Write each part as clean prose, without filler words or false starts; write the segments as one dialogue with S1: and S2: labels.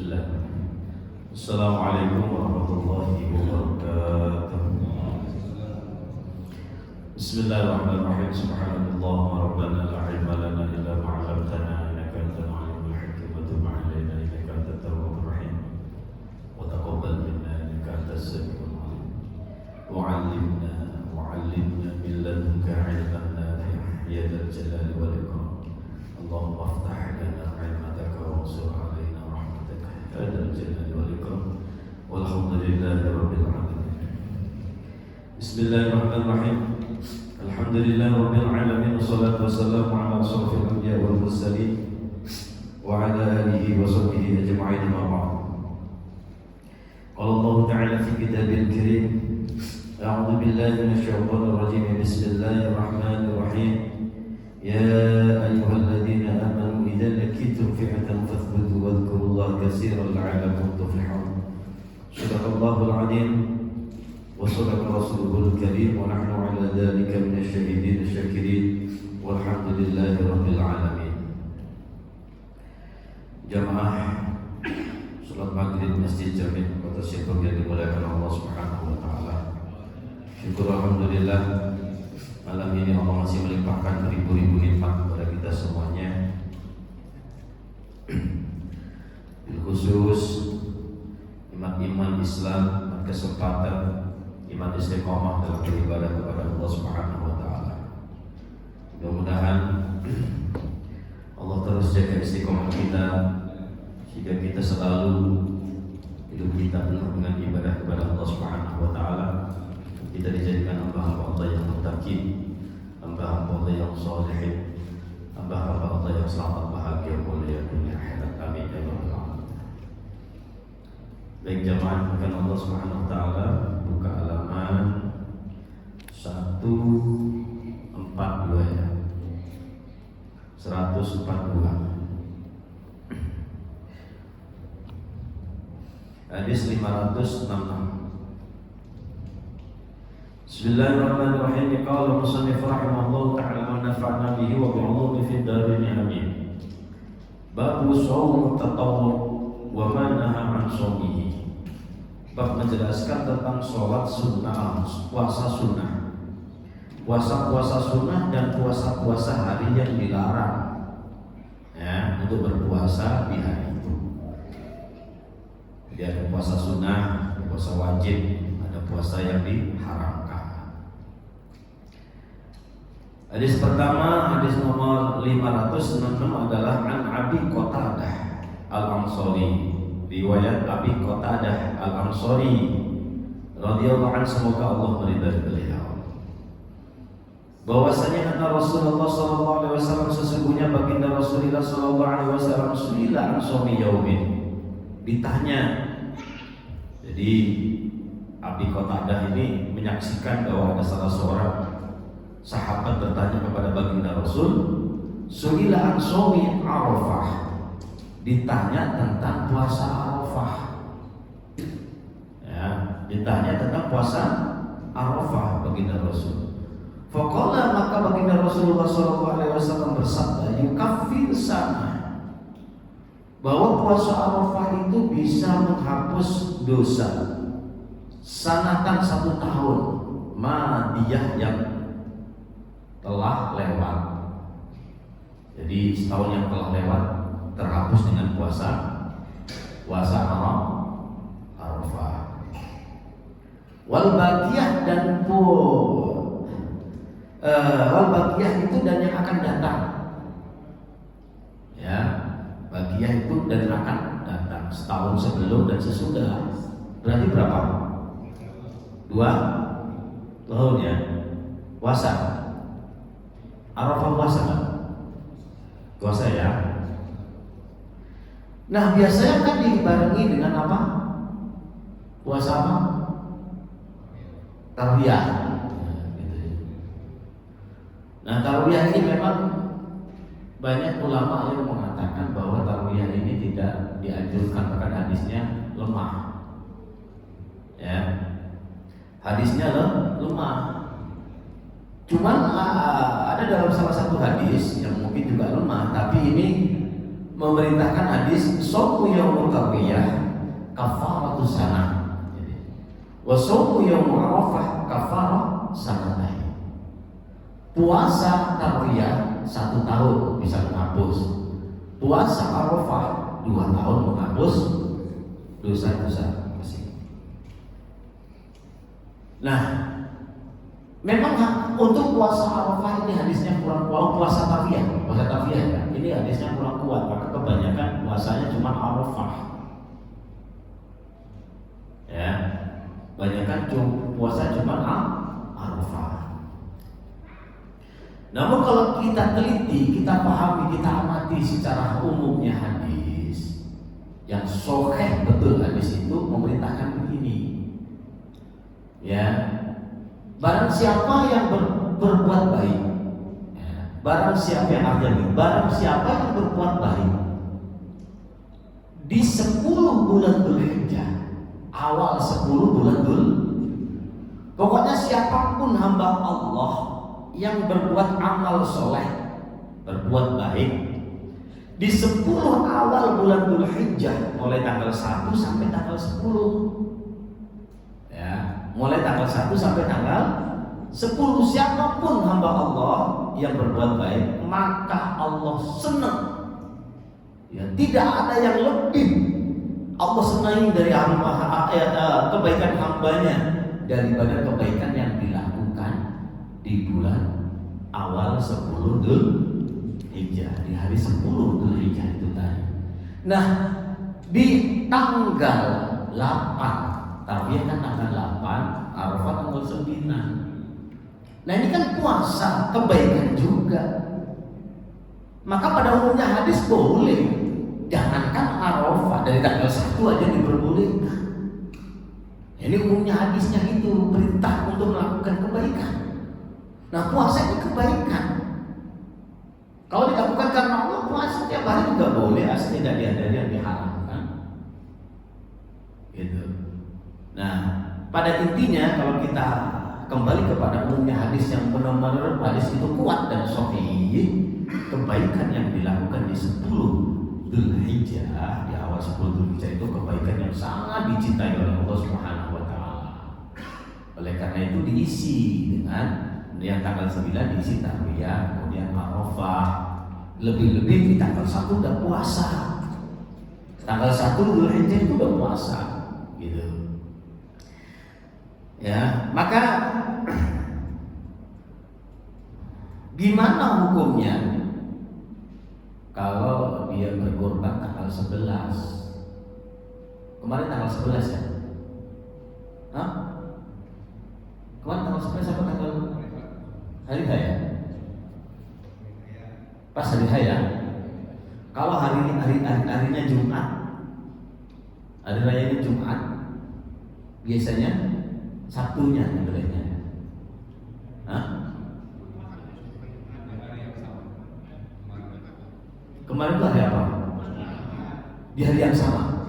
S1: Bismillah. Assalamualaikum warahmatullahi wabarakatuh. Bismillahirrahmanirrahim. Subhanallah rabbana la ilma lana illa ma 'allamtana innaka antal alimul hakim wa tub 'alaina innaka antat tawwabur rahim wa taqabbal minna innaka antas samiul 'alim wa 'allimna min ladunka 'ilman nafi'an ya dzal jalali wal ikram. Allahumma aftah lana 'ilmataka wa ansur 'alaina rahmataka ya dzal jalali wal ikram. Walhamdulillahi rabbil alamin. Bismillahirrahmanirrahim. Alhamdulillah rabbil alamin. Wassalatu wassalamu ala asyrafil anbiya wal mursalin wa ala alihi wa sahbihi ajma'in, amma ba'd. Qala Allah ta'ala fi kitabil karim, a'udzu billahi minasyaitonir rajim. Bismillahirrahmanirrahim. Ya ayyuhalladzina amanu idza laqitum fi'atan fathbutu wadhkurullaha katsiran la'allakum tuflihun. Shadaqallahul 'azim wa shadaqa rasuluhul karim wa nahnu 'ala dzalika minasyahidin asy-syakirin walhamdulillahi rabbil alamin. Jamaah salat maghrib Masjid Jami' Kota Sipur yang dimuliakan Allah Subhanahu wa taala. Syukur alhamdulillah, malam ini Allah masih melimpahkan beribu-ribu nikmat kepada kita semuanya. Bil khusus iman Islam, kesempatan iman istiqomah dalam beribadah kepada Allah Subhanahu wa taala. Mudah-mudahan Allah terus jaga istiqomah kita sehingga kita selalu hidup kita penuh dengan ibadah kepada Allah Subhanahu wa taala. Kita dijadikan hamba-hamba Allah yang muttaqin, hamba-hamba Allah yang shalihin, hamba-hamba Allah yang selamat bahagia mulia dunia akhirat. Amin ya rabbal alamin. Baik jamaah, bukan Allah Subhanahu wa taala buka halaman 142 ya. 142. Hadis 566. Bismillahirrahmanirrahim. Qala musannif rahimahullah ta'ala wa nafa'na bihi wa bi'ulumihi fid darin amin. Babu shaum tatawwu wa ma nahaa 'an shaumihi. Bab menjelaskan tentang sholat sunnah, puasa sunnah, puasa sunnah dan puasa hari yang dilarang, ya, untuk berpuasa di hari itu. Jadi ada puasa sunnah, ada puasa wajib, ada puasa yang diharamkan. Hadis pertama, hadis nomor 566 adalah an Abi Qatadah Al-Ansari. Riwayat Abi Qatadah Al-Ansari radhiyallahu anhu, semoga Allah meridai beliau, bahwasanya kata Rasulullah sallallahu alaihi wasallam, sesungguhnya baginda Rasulullah sallallahu alaihi wasallam suila an shaumi yaumin, ditanya. Jadi Abi Qatadah ini menyaksikan bahwa ada salah seorang sahabat bertanya kepada baginda Rasul, suila an shaumi Arafah, ditanya tentang puasa Arafah, ya, ditanya tentang puasa Arafah baginda Rasul. Faqala, maka baginda Rasulullah SAW bersabda, yukaffir sana, bahwa puasa Arafah itu bisa menghapus dosa sanatan 1 tahun madiyah yang telah lewat. Jadi setahun yang telah lewat terhapus dengan puasa Arafah. Wal baqiyah dan wal baqiyah itu dan yang akan datang. Ya, baqiyah itu dan akan datang, setahun sebelum dan sesudah. Berarti berapa? 2 tahun ya. Puasa Arafah, puasa kan? Puasa ya. Nah, biasanya kan dibarengi dengan apa? Puasa apa? Tarawiyah. Nah, tarawiyah ini memang banyak ulama yang mengatakan bahwa tarawiyah ini tidak dianjurkan, bahkan hadisnya lemah. Ya, hadisnya lemah. Cuman ada dalam salah satu hadis yang mungkin juga lemah, tapi ini
S2: memerintahkan hadis shaumu yaumul tarwiyah kafaratu sanah. Wa shaumu yaumul arafah kafarah sanatain. Puasa tarwiyah 1 tahun bisa menghapus. Puasa arafah 2 tahun menghapus dosa-dosa. Nah, memang untuk puasa arafah ini hadisnya kurang kuat. Puasa tarwiyah ya, ini hadisnya kurang kuat. Maka kebanyakan puasanya cuma arafah. Ya, kebanyakan puasa cuma arafah. Namun kalau kita teliti, kita pahami, kita amati secara umumnya hadis yang sahih betul, hadis itu memerintahkan begini. Ya, barang siapa yang berbuat baik, barang siapa yang berbuat baik di 10 bulan Dzulhijjah, awal 10 bulan pokoknya siapapun hamba Allah yang berbuat amal soleh, berbuat baik di 10 awal bulan Dzulhijjah, mulai tanggal 1 sampai tanggal 10, ya, mulai tanggal 1 sampai tanggal 10, siapapun hamba Allah yang berbuat baik, maka Allah senang. Ya, tidak ada yang lebih Allah senangi dari kebaikan hambanya daripada kebaikan yang dilakukan di bulan awal 10 Dzulhijjah, di hari 10 Dzulhijjah itu tadi. Nah, di tanggal 8, tarwiyah kan tanggal 8, Arafah tanggal 9. Nah, ini kan puasa kebaikan juga. Maka pada umumnya hadis boleh. Jangankan Arafah, dari tanggal 1 aja diperbolehkan. Ini umumnya hadisnya itu perintah untuk melakukan kebaikan. Nah, puasa ini kebaikan. Kalau dilakukan karena Allah, puasa tiap hari juga boleh, asal tidak ada yang diharamkan. Gitu. Nah, pada intinya kalau kita kembali kepada umumnya hadis yang benar-benar hadis itu kuat dan sahih, kebaikan yang dilakukan di 10 Dzulhijjah, di awal 10 Dzulhijjah itu kebaikan yang sangat dicintai oleh Allah Subhanahu wa taala. Oleh karena itu diisi dengan yang tanggal 9 diisi tarwiyah, kemudian Arafah, lebih-lebih di tanggal 1 udah puasa. Tanggal 1 Dzulhijjah itu udah puasa, gitu. Ya, maka gimana hukumnya kalau dia berkorban tanggal 11? Kemarin tanggal 11 ya? Hah? Kemarin tanggal 11 apa tanggal? Hari Raya? Pas hari Raya. Kalau harinya Jumat, hari Rayanya Jumat, biasanya Sabtunya sebenarnya. Hah? Kemarin itu hari apa? Di hari yang sama.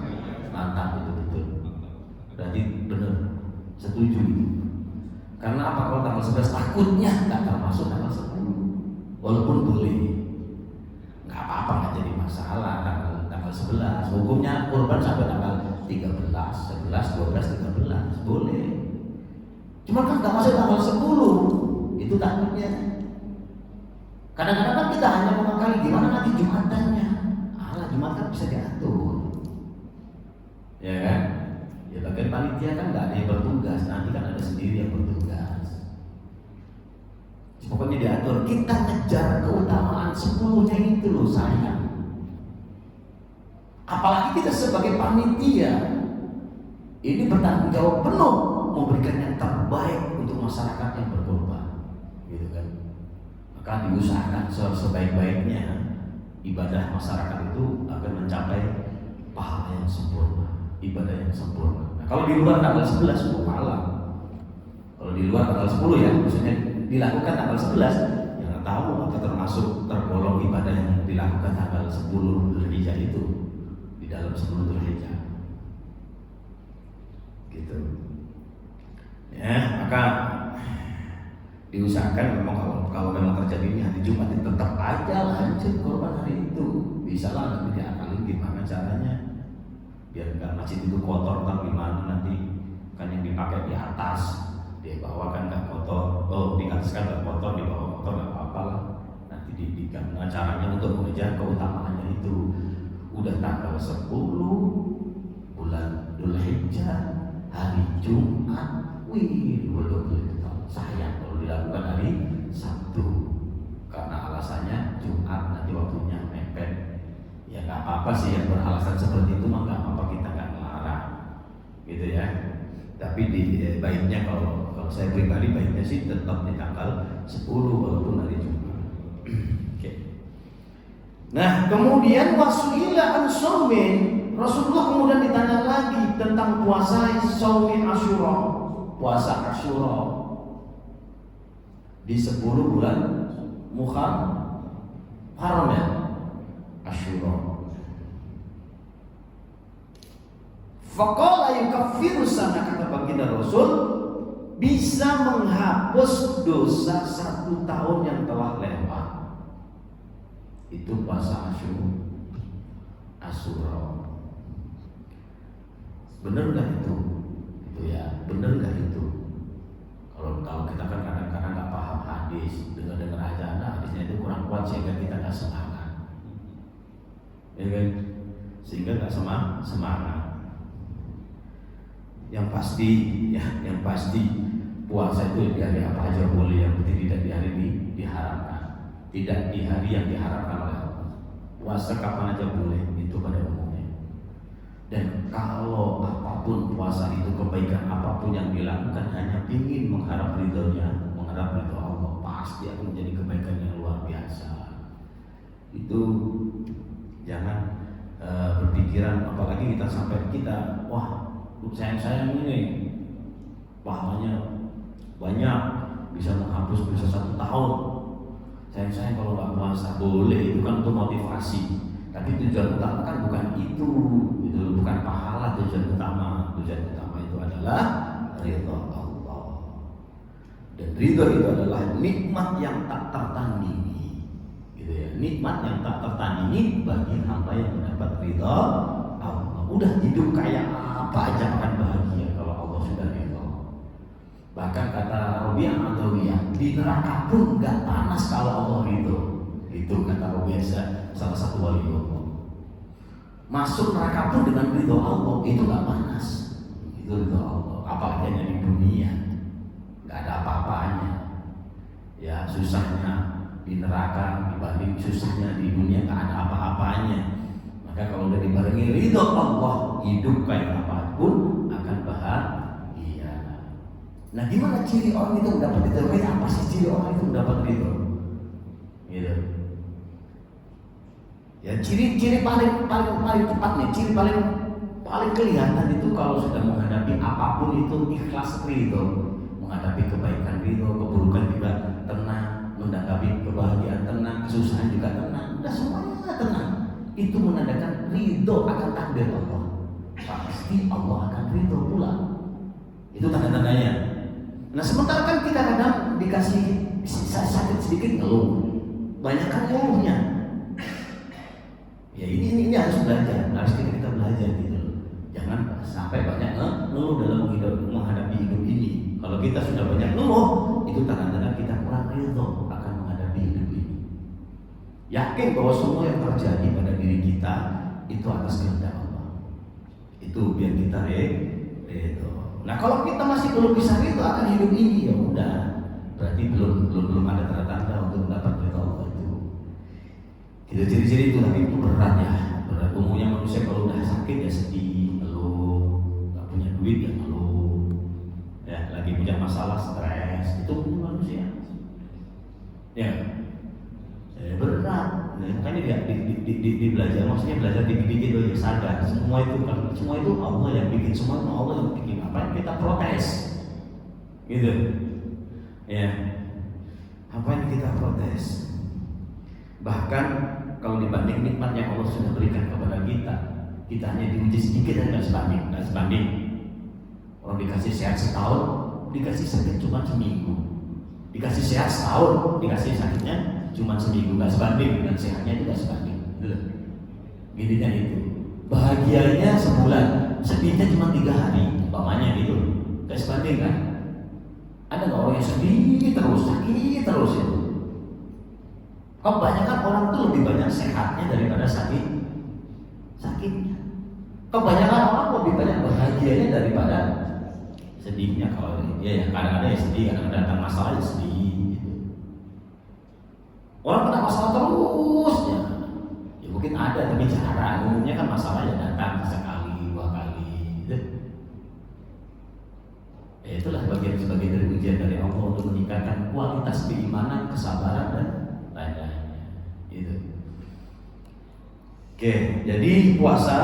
S2: Mantap, itu betul. Berarti benar, setuju itu. Karena apa? Kalau tanggal 11 takutnya nggak termasuk tanggal 10, walaupun boleh. Nggak apa-apa, nggak jadi masalah tanggal 11. Hukumnya kurban sampai tanggal 13, 11, 12, 13 boleh. Cuma kan nggak masuk tanggal 10, itu takutnya. Kadang-kadang kan kita hanya mengakali gimana nanti Jumatannya. Jumatan bisa diatur, ya kan? Ya bagian panitia kan nggak ada yang bertugas, nanti kan ada sendiri yang bertugas. Pokoknya diatur. Kita ngejar keutamaan 10-nya itu loh sayang. Apalagi kita sebagai panitia ini bertanggung jawab penuh memberikan yang terbaik untuk masyarakat yang berkorban, gitu kan? Maka diusahakan sebaik-baiknya ibadah masyarakat itu akan mencapai pahala yang sempurna, ibadah yang sempurna. Nah, kalau di luar tanggal 11 pahala. Kalau di luar tanggal 10 ya, maksudnya dilakukan tanggal 11, yang tahu apa termasuk tergolong ibadah yang dilakukan tanggal 10 Dzulhijjah itu di dalam 10 Dzulhijjah. Gitu. Ya, maka diusahakan memang kalau kalau memang terjadi ini hari Jumat, tetap aja lanjut korban hari itu. Bisa lah nanti diakalin gimana caranya biar nggak masjid itu kotor, kan gimana nanti, kan yang dipakai di atas, di bawah kan nggak kotor. Oh, di atas kan nggak kotor, di bawah kotor, nggak apa-apa lah. Nanti gimana caranya untuk mengejar keutamaannya itu. Udah tanggal 10 bulan Dzulhijjah, hari Jumat, wih, betul-betul sayang kalau dilakukan hari Sabtu, karena alasannya Jumat nanti waktunya mepet. Ya nggak apa-apa sih yang beralasan seperti itu, mah nggak apa-apa, kita nggak melarang, gitu ya. Tapi baiknya kalau saya pribadi baiknya sih tetap di tanggal 10 walaupun hari Jumat. Oke. Nah, kemudian wasuila an saumin, Rasulullah kemudian ditanya lagi tentang puasa saumi Asyura, puasa Asyura di 10 bulan Muharram ya, Asyura. Faqala yukaffiru sana, kata baginda Rasul, bisa menghapus dosa 1 tahun yang telah lewat. Itu puasa Asyura. Bener nggak itu? Itu ya, bener nggak itu? Kalau kita kan kadang-kadang nggak paham hadis, dengar aja, nah hadisnya itu kurang kuat sehingga kita nggak semangat, ya kan? Sehingga nggak semangat. Yang pasti puasa itu di hari apa aja boleh, yang penting tidak di hari diharamkan, tidak di hari yang diharamkan oleh Allah. Puasa kapan aja boleh, itu pada umumnya. Dan kalau apapun puasa itu, kebaikan apapun yang dilakukan hanya ingin mengharap ridhonya, mengharap ridho Allah, pasti akan menjadi kebaikan yang luar biasa. Itu jangan berpikiran, apalagi kita sampai wah sayang ini pahalanya banyak, bisa menghapus dosa 1 tahun. Sayang kalau nggak puasa, boleh, itu kan untuk motivasi. Tapi tujuan utama kan bukan itu bukan pahala. Tujuan utama itu adalah ridho Allah. Dan ridho itu adalah nikmat yang tak tertandingi, gitu ya. Nikmat yang tak tertandingi bagi hamba yang mendapat ridho Allah. Udah hidup kayak apa aja akan bahagia kalau Allah sudah ridho. Bahkan kata Rabi'ah Adawiyah, di neraka pun gak panas kalau Allah ridho. Itu kata Rabi'ah, salah satu wali Allah. Masuk neraka pun dengan ridho Allah itu gak panas. Itu ridho Allah. Apa adanya di dunia, gak ada apa-apanya. Ya, susahnya di neraka dibanding susahnya di dunia gak ada apa-apanya. Maka kalau udah dibarengi ridho Allah, hidup kayak apapun akan bahagia. Nah, gimana ciri orang itu mendapat ridho? Apa sih ciri orang itu mendapat ridho? Gitu. Ya, ciri paling tepat nih, ciri paling kelihatan itu kalau sudah menghadapi apapun itu ikhlas ridho, menghadapi kebaikan ridho, keburukan juga tenang, menghadapi kebahagiaan tenang, kesusahan juga tenang, udah semuanya tenang. Itu menandakan ridho akan takdir Allah. Pasti Allah akan ridho pula. Itu tanda-tandanya. Nah, sementara kan kita kadang dikasih sakit sedikit ngeluh, banyak kan ngeluhnya. Ya ini harus belajar, harus kita belajar gitu. Jangan sampai banyak ngeluh dalam menghadapi hidup ini. Kalau kita sudah banyak ngeluh, itu tanda-tanda kita kurang ridho akan menghadapi hidup ini. Yakin bahwa semua yang terjadi pada diri kita itu atas kehendak Allah. Itu biar kita ridho. Nah, kalau kita masih belum bisa ridho akan hidup ini, ya udah, berarti belum ada tanda-tanda untuk mendapat ridho Allah itu. Itu ciri-ciri itu, tapi itu berat ya. Berat. Umumnya manusia kalau udah sakit ya sedih, ngeluh, nggak punya duit ya ngeluh, ya lagi punya masalah stres, itu manusia. Ya, berat. Nah, makanya dia di belajar, maksudnya belajar dikit-dikit aja sadar. Semua itu Allah yang bikin, semua itu Allah yang bikin. Apa yang kita protes, gitu. Ya, apa yang kita protes? Bahkan kalau dibanding nikmat yang Allah sudah berikan kepada kita hanya diuji sedikit dan nggak sebanding. Orang dikasih sehat setahun, dikasih sakit cuma seminggu, Dikasih sehat setahun, dikasih sakitnya cuma seminggu, nggak sebanding dengan sehatnya, itu nggak sebanding. Gininya itu. Bahagianya sebulan, sedihnya cuma 3 hari, umpamanya gitu, nggak sebanding kan? Ada nggak orang yang sedih terus, sakit terus itu? Kebanyakan orang tuh lebih banyak sehatnya daripada sakitnya. Kebanyakan orang lebih banyak bahagianya daripada sedihnya. Kalau dia ya kadang-kadang ya sedih, kadang-kadang datang masalah ya sedih gitu. Orang kena masalah terus ya mungkin ada tapi jarang. Umumnya kan masalah ya datang sekali 2 kali gitu. Ya itulah bagian-bagian dari ujian dari Allah untuk meningkatkan kualitas keimanan, kesabaran dan lain-lainnya gitu. Oke, jadi puasa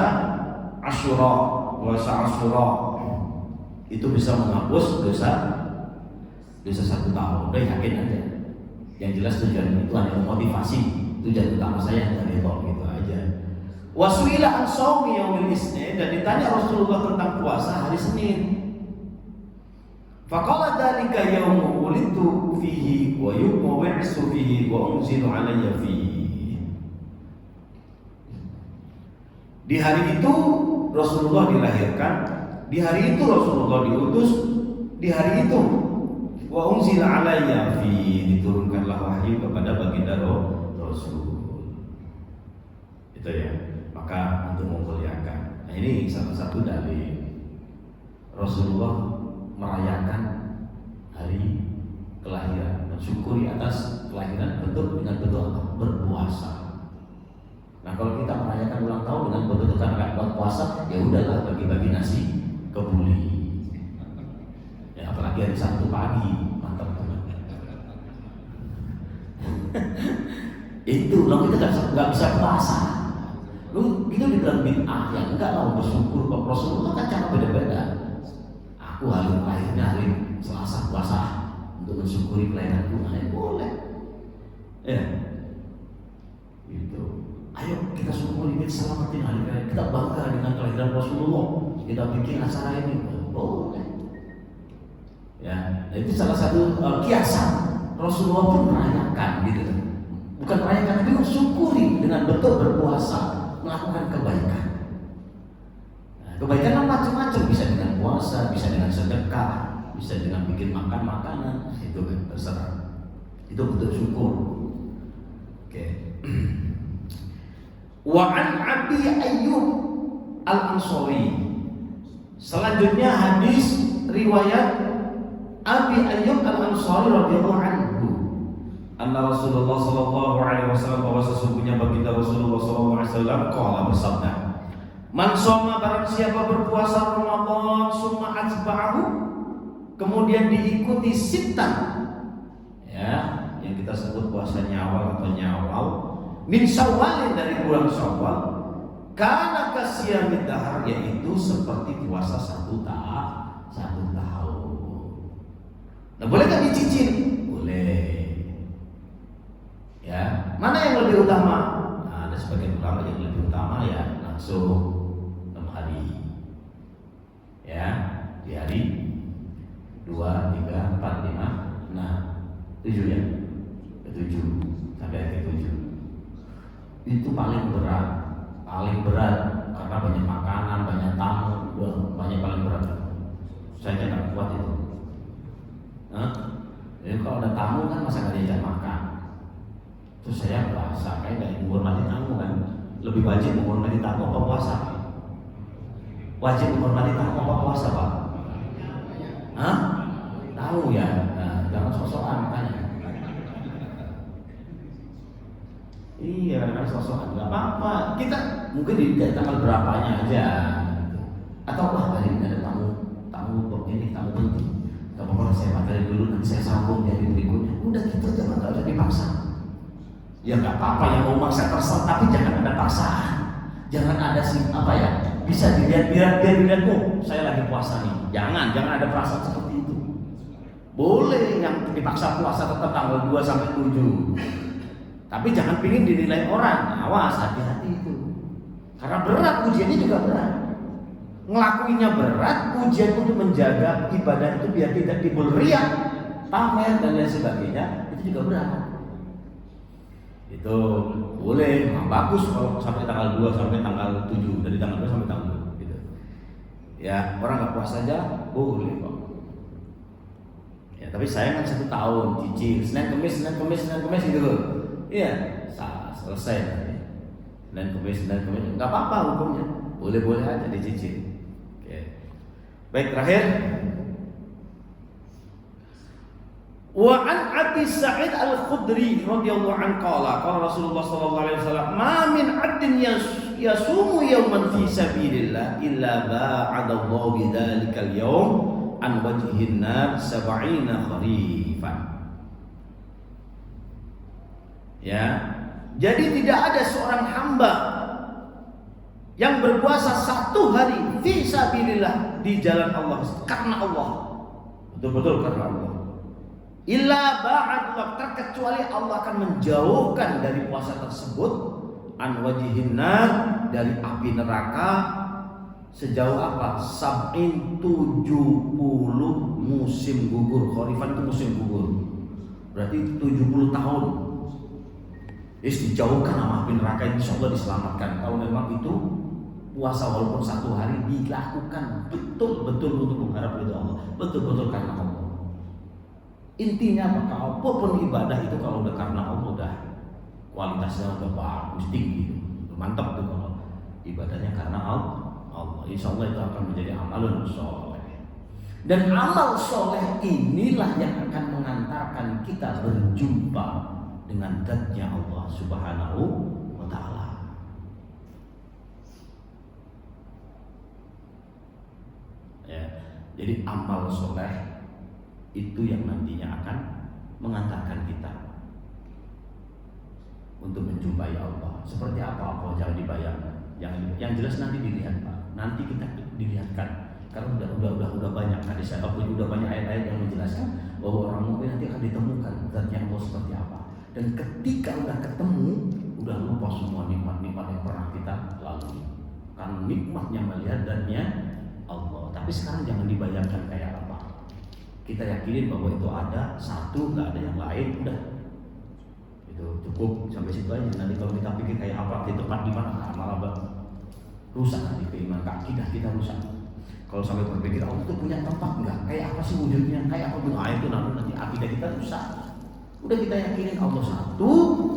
S2: Asyura itu bisa menghapus dosa 1 tahun. Udah yakin aja. Yang jelas tujuan itu hanya motivasi. Tujuan utama saya dari Allah gitu aja. Wasuila an shaumi yaumil Isnin, dan ditanya Rasulullah tentang puasa hari Senin. Faqala dzalika yaumu wulidtu fihi wa yu'misu fihi wa unzilu alayya fihi. Di hari itu Rasulullah dilahirkan, di hari itu Rasulullah diutus, di hari itu wa unzila alayya fi, diturunkanlah wahyu kepada baginda Rasul. Itu ya. Maka untuk memuliakan. Nah, ini salah satu dalil Rasulullah merayakan hari kelahiran, mensyukuri atas kelahiran dengan bentuk berpuasa. Nah, kalau kita merayakan ulang tahun dengan bentuk karena puasa, ya udahlah bagi-bagi nasi kebuli. Ya apalagi hari Sabtu pagi, mantap banget. Itu loh, kita nggak bisa puasa. Lu gitu dibilang bid'ah, ya enggak lah, bersyukur. Kok Rasulullah kan cara beda-beda. Aku hari lahirnya hari Selasa puasa untuk mensyukuri kelahiranku, boleh. Ya, gitu. Ayo kita syukuri, kita selamatin hari kelahiran, kita bangga dengan kelahiran Rasulullah, kita bikin acara ini, boleh. Ya, itu salah satu kiasan Rasulullah pun merayakan gitu. Bukan merayakan, tapi mensyukuri dengan betul berpuasa, melakukan kebaikan. Nah, kebaikan kan macam-macam, bisa dengan puasa, bisa dengan sedekah, bisa dengan bikin makan makanan, itu kan terserah. Itu bentuk syukur. Oke. Wa an Abi Ayyub Al-Ansari. Selanjutnya hadis riwayat Abi Ayyub Al-Ansari radhiyallahu anhu. Anna Rasulullah sallallahu alaihi wasallam, bahwa sesungguhnya baginda Rasulullah sallallahu alaihi wasallam qala, bersabda, man shoma, barang siapa berpuasa Ramadan summa atba'ahu, kemudian diikuti sittah, ya, yang kita sebut puasa nyawal atau nyawal, min Syawal, dari bulan Syawal, kana kasiyamid dahar, yaitu seperti puasa 1 tahun. Nah, boleh kan dicicil? Boleh. Ya, mana yang lebih utama? Nah, ada sebagian ulama yang lebih utama ya langsung 6 hari. Ya, di hari 2, 3, 4, 5, 7 ya. 7 sampai hari 7. Itu paling berat karena banyak makanan, banyak tamu, paling berat. Saya tidak kuat itu. Jadi kalau ada tamu kan masa nggak diajak makan. Terus saya merasa kayak nggak menghormati tamu kan. Lebih wajib menghormati tamu apa puasa? Wajib menghormati tamu apa puasa, Pak? Tahu ya. Nah, jangan sok-sokan makanya. Iya, kadang-kadang sok-sokan nggak apa-apa. Kita mungkin di tanggal berapanya aja. Atau hari ini ada tamu ini tamu penting. Gak apa-apa, saya materi dulu, nanti saya sambung dari berikutnya. Udah gitu aja, gak usah dipaksa. Ya gak apa-apa, yang mau maksa terserah, tapi jangan ada paksaan. Jangan ada bisa dilihat biar dilihat, saya lagi puasa nih. Jangan ada perasaan seperti itu. Boleh yang dipaksa puasa tetap tanggal 2 sampai 7. Tapi jangan pingin dinilai orang. Awas, hati-hati itu. Karena berat, ujiannya juga berat. Ngelakuinnya berat, ujian untuk menjaga ibadah itu biar tidak timbul riya, pamer dan lain sebagainya, itu juga berat. Itu boleh, bagus kalau sampai tanggal 2 sampai tanggal 7, dari tanggal 2 sampai tanggal 7 gitu. Ya, orang nggak puas saja boleh kok. Ya, tapi saya kan 1 tahun cicil, Senin Kemis gitu. Iya, selesai nanti. Senin Kemis, nggak apa-apa hukumnya, boleh-boleh aja dicicil. Oke. Baik, terakhir. Wa an Abi Sa'id Al-Khudri radhiyallahu anhu qala Rasulullah sallallahu alaihi wasallam ma min 'abdin yasumu yawman fi sabilillah illa ba'ada Allah bidzalika al-yawm an wajhin nar 70 kharifan. Ya. Jadi tidak ada seorang hamba yang berpuasa 1 hari fi sabilillah di jalan Allah karena Allah. Betul-betul karena Allah. Illa ba'adullah, terkecuali Allah akan menjauhkan dari puasa tersebut an wajihin nar, dari api neraka sejauh apa? 70 musim gugur. Kharifan itu musim gugur. Berarti 70 tahun. Dijauhkan sama api neraka, insyaallah diselamatkan. Kalau memang itu puasa walaupun 1 hari dilakukan betul-betul untuk mengharap ridha Allah, betul-betul karena Allah. Intinya apa? Apapun ibadah itu kalau udah karena Allah udah kualitasnya udah bagus, tinggi, mantap tuh kalau ibadahnya karena Allah. Insya Allah itu akan menjadi amalun soleh. Dan amal soleh inilah yang akan mengantarkan kita berjumpa dengan zat-Nya Allah Subhanahu wa Ta'ala. Ya, jadi amal soleh itu yang nantinya akan mengantarkan kita untuk menjumpai Allah. Seperti apa jangan dibayangkan. Yang jelas nanti dilihat, Pak. Nanti kita dilihatkan. Karena udah banyak hadis, udah banyak ayat-ayat yang menjelaskan bahwa orang mukmin nanti akan ditemukan zatnya Allah seperti apa. Dan ketika udah ketemu, udah lupa semua nikmat-nikmat yang pernah kita lalui. Karena nikmatnya melihat zatnya Allah. Tapi sekarang jangan dibayangkan kayak apa. Kita yakinin bahwa itu ada satu, nggak ada yang lain, udah itu cukup sampai situ aja. Nanti kalau kita pikir kayak apa di tempat di mana, malah rusak nanti keimanan, akidah kita rusak. Kalau sampai berpikir Allah itu punya tempat nggak, kayak apa sih wujudnya, kayak apa bentuk itu, nanti akidah kita rusak. Udah kita yakinin Allah satu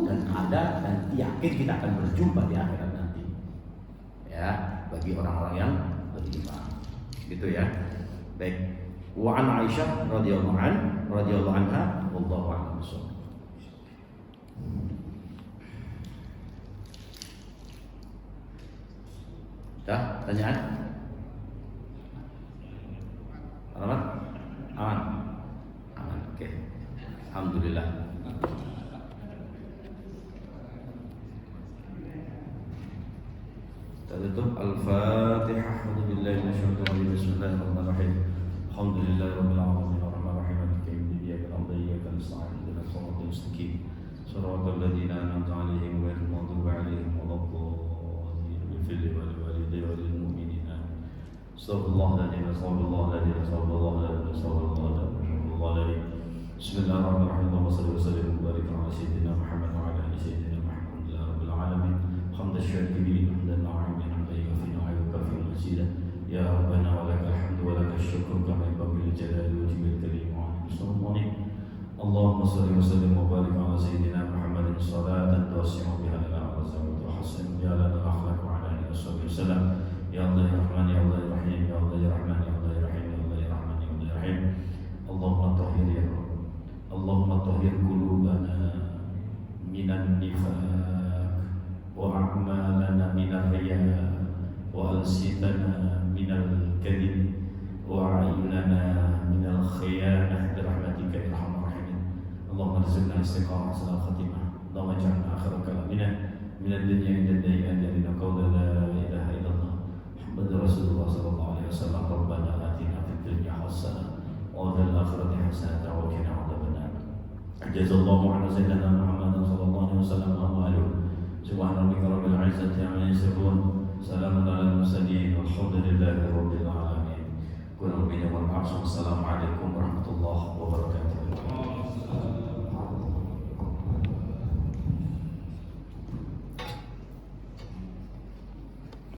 S2: dan ada, dan yakin kita akan berjumpa di akhirat nanti. Ya, bagi orang-orang yang beriman, gitu ya. Baik. Wa an Aisyah radhiyallahu anha wallahu a'lam bishawab. Dah, tanyaan? Aman? Aman. Oke. Alhamdulillah. Tutup Al-Fatihah. A'udzubillahi minasyaitonir rajim. Bismillahirrahmanirrahim. Alhamdulillahi rabbil alamin arrahmanir rahim maliki yaumiddin iyyaka na'budu wa iyyaka nasta'in ihdinas siratal mustaqim siratal ladzina an'amta 'alaihim ghairil maghdubi 'alaihim waladdallin ighfir li walidayya wa lil mu'minina astaghfirullahaladzim Bismillahirrahmanirrahim. Allahumma shalli wa sallim wa barik ala sayyidina Muhammad wa ala ali sayyidina Muhammad rabbil alamin hamdan syakirin hamdan na'imin hamdan yafi wa mazida ya rabbana wa lakal hamdu wa lakal syukru kama yanbaghi li jalali wajhikal karim wa sultanik. Allahumma shalli wa sallim wa barik ala sayyidina Muhammadin salatan tuwasi'u biha lana wa tuhsin biha lana al-akhlaq wa ala alihi wasallam. Ya Allah ya Rahman ya Allah ya Rahim ya Allah ya Rahman ya Allah ya Rahim ya Allah ya Rahman ya Allah ya Rahim. Allahumma tahhir ya Rabb. Allahumma tahhir qulubana minan nifaq wa a'malana minar riya wa alsitana minal kadhib wa a'yunana minal khiyanah bi rahmatika ya arhamar rahimin. Allahumma rizqna istiqamah salat khatimah. Allahumma ij'alna akhir kalamina min ad-dunya ila ajalina qawla la ilaha illallah Muhammadur Rasulullah sallallahu alaihi wasallam. Rabbana atina fid dunya hasanah wa fil akhirati hasanah wa qina adzabannar. Jazallahu anna sayyidina Muhammadan sallallahu alaihi wasallam wa alihi. Subhana rabbika rabbil izzati amma yasifun. Salamun alal mursalin walhamdulillahi rabbil alamin. Assalamualaikum warahmatullahi